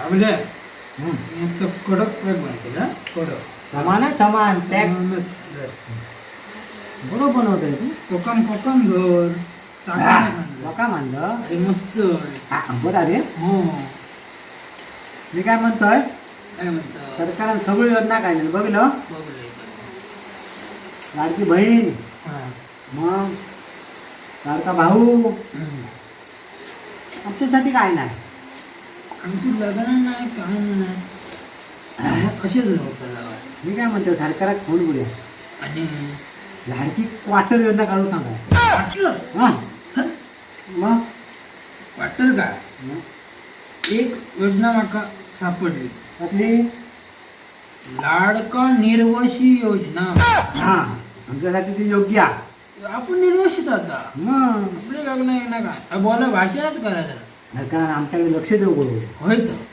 आपल्या हं. तो कडक पॅक बनते ना कडक समान आहे समान पॅक म्हणूनच बरोबर बनवतोय तू कोकम कोकम धर चांगलं लोका म्हणलं अरे मस्त बरं रे हो मी काय म्हणतोय काय म्हणतात सरकारने सगळी योजना काढली बघलं बघूया लाडकी बहीण हां मग लाडका भाऊ आमच्यासाठी काय नाही आमची लग्न नाही काय नाही मग असेच होतं मी काय म्हणतो सरकारात फोन बोलूया आणि लाडकी क्वार्टर योजना काढून सांगा वाटलं हां मग वाटलं का मग एक योजना माका सापडली आपली लाडका निर्वशी योजना हां आमच्यासाठी ती योग्य आहे. आपण निर्वशित आता मग आपले लग्न आहे ना काय बोला भाषणच करायचं सरकार आमच्याकडे लक्ष देऊ बरोबर होय तर